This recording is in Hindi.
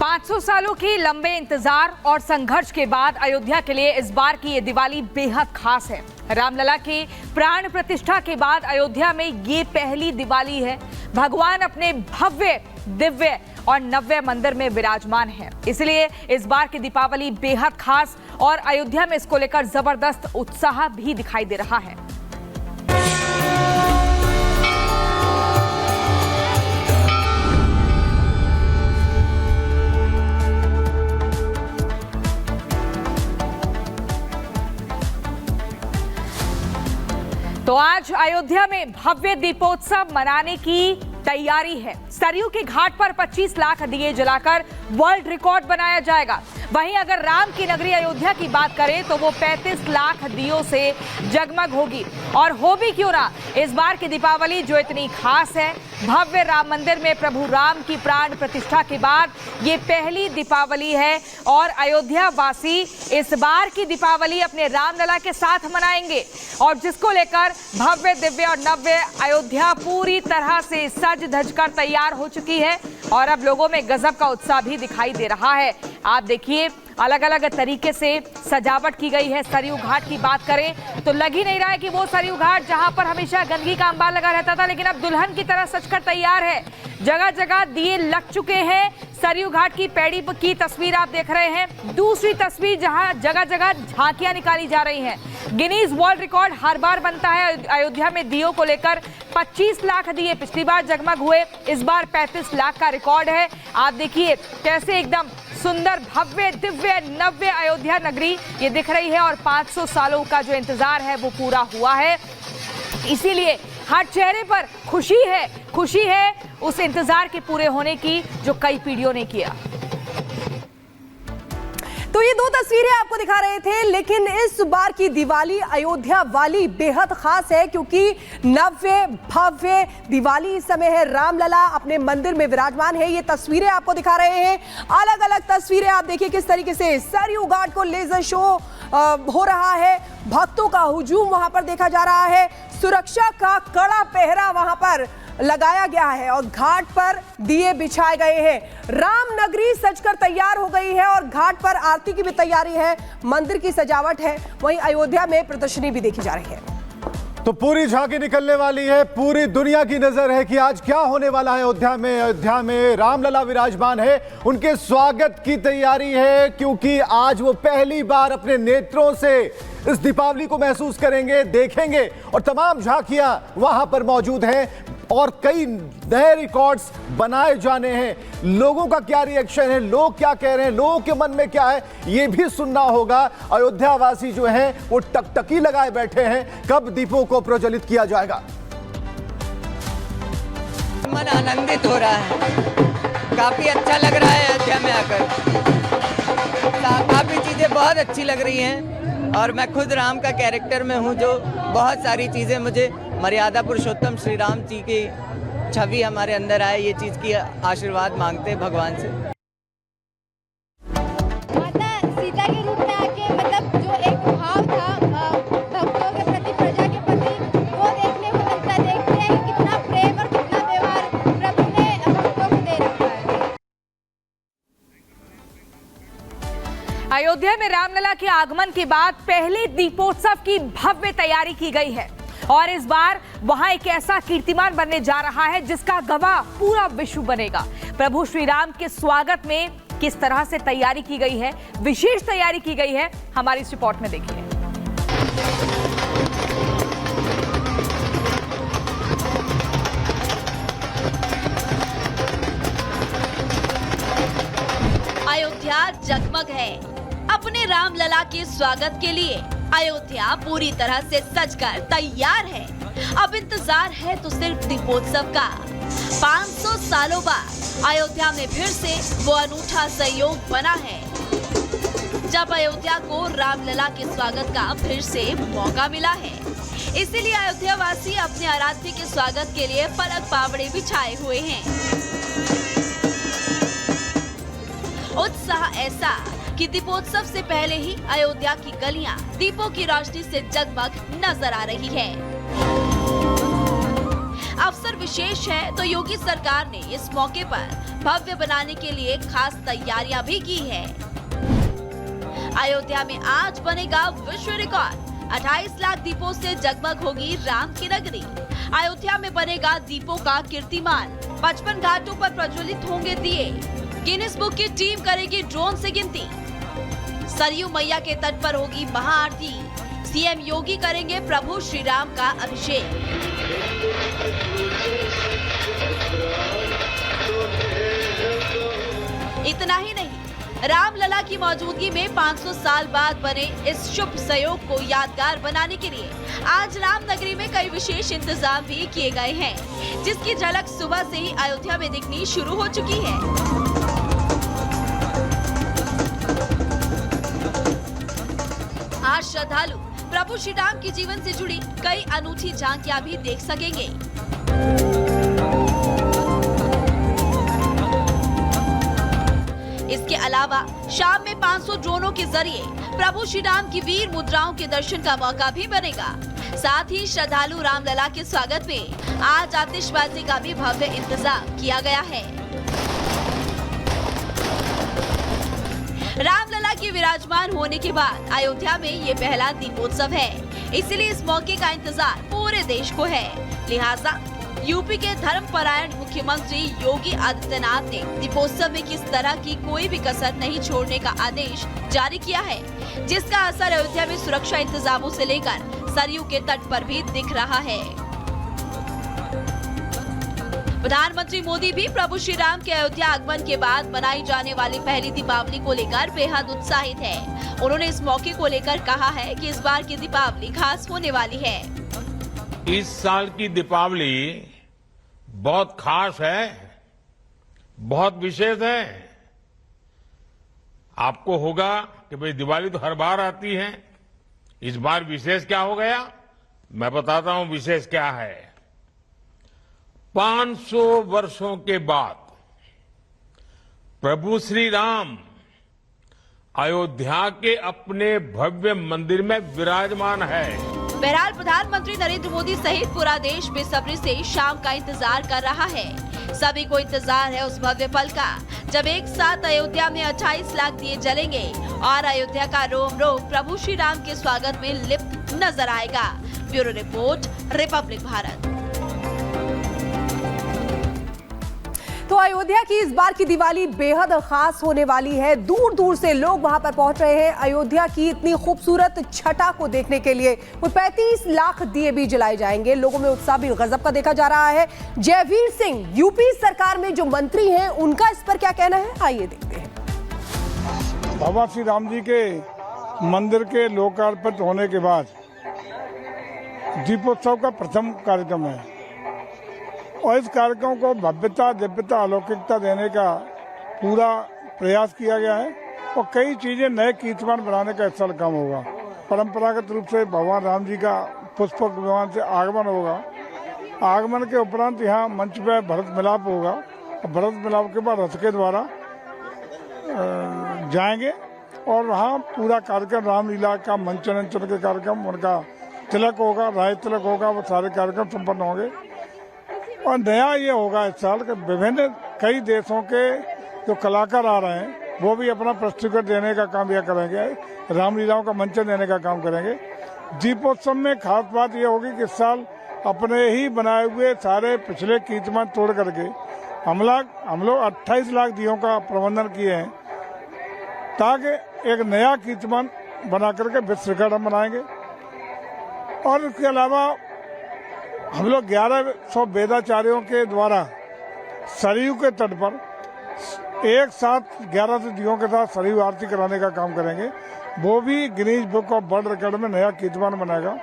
500 सालों के लंबे इंतजार और संघर्ष के बाद अयोध्या के लिए इस बार की ये दिवाली बेहद खास है। रामलला के प्राण प्रतिष्ठा के बाद अयोध्या में ये पहली दिवाली है। भगवान अपने भव्य, दिव्य और नव्य मंदिर में विराजमान है, इसलिए इस बार की दीपावली बेहद खास और अयोध्या में इसको लेकर जबरदस्त उत्साह भी दिखाई दे रहा है। तो आज अयोध्या में भव्य दीपोत्सव मनाने की तैयारी है। सरयू के घाट पर 25 लाख दिए जलाकर वर्ल्ड रिकॉर्ड बनाया जाएगा। वहीं अगर राम की नगरी अयोध्या की बात करें तो वो 35 लाख दियों से जगमग होगी। और हो भी क्यों ना, इस बार की दीपावली जो इतनी खास है, भव्य राम मंदिर में प्रभु राम की प्राण प्रतिष्ठा के बाद ये पहली दीपावली है और अयोध्या वासी इस बार की दीपावली अपने रामलला के साथ मनाएंगे। और जिसको लेकर भव्य, दिव्य और नव्य अयोध्या पूरी तरह से सज धज कर तैयार हो चुकी है और अब लोगों में गजब का उत्साह भी दिखाई दे रहा है। आप देखिए, अलग अलग तरीके से सजावट की गई है। सरयू घाट की बात करें तो लग ही नहीं रहा है कि वो सरयू घाट जहां पर हमेशा गंदगी का अंबार लगा रहता था, लेकिन अब दुल्हन की तरह सजकर तैयार है। जगह जगह दिए लग चुके हैं। सरयू घाट की पैड़ी की तस्वीर आप देख रहे हैं। दूसरी तस्वीर जहां जगह जगह झांकियां निकाली जा रही हैं। गिनीज वर्ल्ड रिकॉर्ड हर बार बनता है अयोध्या में दियों को लेकर। 25 लाख दिए पिछली बार जगमग हुए, इस बार 35 लाख का रिकॉर्ड है। आप देखिए कैसे एकदम सुंदर, भव्य, दिव्य, नव्य अयोध्या नगरी ये दिख रही है और 500 सालों का जो इंतजार है वो पूरा हुआ है। इसीलिए हर चेहरे पर खुशी है उस इंतजार के पूरे होने की जो कई पीढ़ियों ने किया। तो ये दो तस्वीरें आपको दिखा रहे थे, लेकिन इस बार की दिवाली अयोध्या वाली बेहद खास है क्योंकि नव्य भव्य दिवाली इस समय है। रामलला अपने मंदिर में विराजमान है। ये तस्वीरें आपको दिखा रहे हैं, अलग अलग तस्वीरें। आप देखिए किस तरीके से सरयू घाट को लेजर शो हो रहा है। भक्तों का हुजूम वहां पर देखा जा रहा है। सुरक्षा का कड़ा पहरा वहां पर लगाया गया है और घाट पर दिए बिछाए गए हैं। राम नगरी सजकर तैयार हो गई है और घाट पर आरती की भी तैयारी है, मंदिर की सजावट है। वहीं अयोध्या में प्रदर्शनी भी देखी जा रही है। तो पूरी झांकी निकलने वाली है, पूरी दुनिया की नजर है कि आज क्या होने वाला है अयोध्या में। अयोध्या में रामलला विराजमान है, उनके स्वागत की तैयारी है क्योंकि आज वो पहली बार अपने नेत्रों से इस दीपावली को महसूस करेंगे, देखेंगे और तमाम झांकियां वहां पर मौजूद हैं और कई नए रिकॉर्ड्स बनाए जाने हैं। लोगों का क्या रिएक्शन है, लोग क्या कह रहे हैं, लोगों के मन में क्या है, ये भी सुनना होगा। अयोध्या वासी जो हैं वो टकटकी लगाए बैठे हैं, कब दीपों को प्रज्वलित किया जाएगा। मन आनंदित हो रहा है, काफी अच्छा लग रहा है अयोध्या में आकर। काफी चीजें बहुत अच्छी लग रही हैं और मैं खुद राम का कैरेक्टर में हूँ, जो बहुत सारी चीजें मुझे मर्यादा पुरुषोत्तम श्री राम जी की छवि हमारे अंदर आए, ये चीज की आशीर्वाद मांगते हैं भगवान से। माता सीता के रूप में आके मतलब जो एक भाव था भक्तों के प्रति, प्रजा के प्रति, वो देखने को मिलता है। देखते हैं कितना प्रेम और कितना व्यवहार प्रभु ने भक्तों को दे रखा है। अयोध्या में रामलला के आगमन के बाद पहले दीपोत्सव की भव्य तैयारी की गई है और इस बार वहां एक ऐसा कीर्तिमान बनने जा रहा है जिसका गवाह पूरा विश्व बनेगा। प्रभु श्री राम के स्वागत में किस तरह से तैयारी की गई है, विशेष तैयारी की गई है, हमारी इस रिपोर्ट में देखिए। अयोध्या जगमग है अपने रामलला के स्वागत के लिए। अयोध्या पूरी तरह से सजकर तैयार है। अब इंतजार है तो सिर्फ दीपोत्सव का। 500 सालों बाद अयोध्या में फिर से वो अनूठा संयोग बना है जब अयोध्या को रामलला के स्वागत का फिर से मौका मिला है। इसीलिए अयोध्या वासी अपने आराध्य के स्वागत के लिए पलक पावड़े बिछाए हुए हैं। उत्साह ऐसा कि दीपोत्सव से पहले ही अयोध्या की गलियां दीपों की रोशनी से जगमग नजर आ रही है। अवसर विशेष है तो योगी सरकार ने इस मौके पर भव्य बनाने के लिए खास तैयारियां भी की है। अयोध्या में आज बनेगा विश्व रिकॉर्ड। 28 लाख दीपों से जगमग होगी राम की नगरी। अयोध्या में बनेगा दीपों का कीर्तिमान। 55 घाटों पर प्रज्वलित होंगे दिए। गिनीज बुक की टीम करेगी ड्रोन से गिनती। सरयू मैया के तट पर होगी महाआरती। सीएम योगी करेंगे प्रभु श्री राम का अभिषेक। इतना ही नहीं, रामलला की मौजूदगी में 500 साल बाद बने इस शुभ संयोग को यादगार बनाने के लिए आज रामनगरी में कई विशेष इंतजाम भी किए गए हैं, जिसकी झलक सुबह से ही अयोध्या में दिखनी शुरू हो चुकी है। आज श्रद्धालु प्रभु श्री राम के जीवन से जुड़ी कई अनूठी झांकियां भी देख सकेंगे। इसके अलावा शाम में 500 ड्रोनों के जरिए प्रभु श्री राम की वीर मुद्राओं के दर्शन का मौका भी बनेगा। साथ ही श्रद्धालु रामलला के स्वागत में आज आतिशबाजी का भी भव्य इंतजाम किया गया है। रामलला के विराजमान होने के बाद अयोध्या में ये पहला दीपोत्सव है, इसलिए इस मौके का इंतजार पूरे देश को है। लिहाजा यूपी के धर्मपरायण मुख्यमंत्री योगी आदित्यनाथ ने दीपोत्सव में किस तरह की कोई भी कसर नहीं छोड़ने का आदेश जारी किया है, जिसका असर अयोध्या में सुरक्षा इंतजामों से लेकर सरयू के तट पर भी दिख रहा है। प्रधानमंत्री मोदी भी प्रभु श्री राम के अयोध्या आगमन के बाद मनाई जाने वाली पहली दीपावली को लेकर बेहद उत्साहित है। उन्होंने इस मौके को लेकर कहा है कि इस बार की दीपावली खास होने वाली है। इस साल की दीपावली बहुत खास है, बहुत विशेष है। आपको होगा कि भाई दिवाली तो हर बार आती है, इस बार विशेष क्या हो गया? मैं बताता हूं विशेष क्या है। 500 वर्षों के बाद प्रभु श्री राम अयोध्या के अपने भव्य मंदिर में विराजमान है। बहरहाल प्रधानमंत्री नरेंद्र मोदी सहित पूरा देश बेसब्री से शाम का इंतजार कर रहा है। सभी को इंतजार है उस भव्य पल का जब एक साथ अयोध्या में 28 लाख दिए जलेंगे और अयोध्या का रोम रोम प्रभु श्री राम के स्वागत में लिप्त नजर आएगा। Bureau report, Republic Bharat. तो अयोध्या की इस बार की दिवाली बेहद खास होने वाली है। दूर दूर से लोग वहां पर पहुंच रहे हैं अयोध्या की इतनी खूबसूरत छटा को देखने के लिए। वो 35 लाख दिए भी जलाए जाएंगे। लोगों में उत्साह भी गजब का देखा जा रहा है। जयवीर सिंह यूपी सरकार में जो मंत्री हैं, उनका इस पर क्या कहना है, आइए देखते हैं। भगवान श्री राम जी के मंदिर के लोकार्पण होने के बाद दीपोत्सव का प्रथम कार्यक्रम है और इस कार्यक्रम को भव्यता, दिव्यता, अलौकिकता देने का पूरा प्रयास किया गया है और कई चीजें नए कीर्तिमान बनाने का इस साल काम होगा। परंपरागत रूप से भगवान राम जी का पुष्पक विमान से आगमन होगा। आगमन के उपरांत यहाँ मंच पर भरत मिलाप होगा और भरत मिलाप के बाद रथ के द्वारा जाएंगे और वहाँ पूरा कार्यक्रम रामलीला का मंचन के कार्यक्रम, उनका तिलक होगा, राय तिलक होगा, वो सारे कार्यक्रम संपन्न होंगे। और नया ये होगा इस साल के विभिन्न कई देशों के जो कलाकार आ रहे हैं वो भी अपना प्रस्तुत देने का काम यह करेंगे, रामलीलाओं का मंचन देने का काम करेंगे। दीपोत्सव में खास बात ये होगी कि इस साल अपने ही बनाए हुए सारे पिछले कीर्तिमान तोड़ करके हम लोग 28 लाख दियों का प्रबंधन किए हैं ताकि एक नया कीर्तिमान बना करके विश्व रिकॉर्ड हम बनाएंगे। और इसके अलावा हम लोग 1100 वेदाचार्यों के द्वारा सरयू के तट पर एक साथ 1100 दियों के साथ सरयू आरती कराने का काम करेंगे। वो भी Guinness book of world record में नया कीर्तिमान बनाएगा।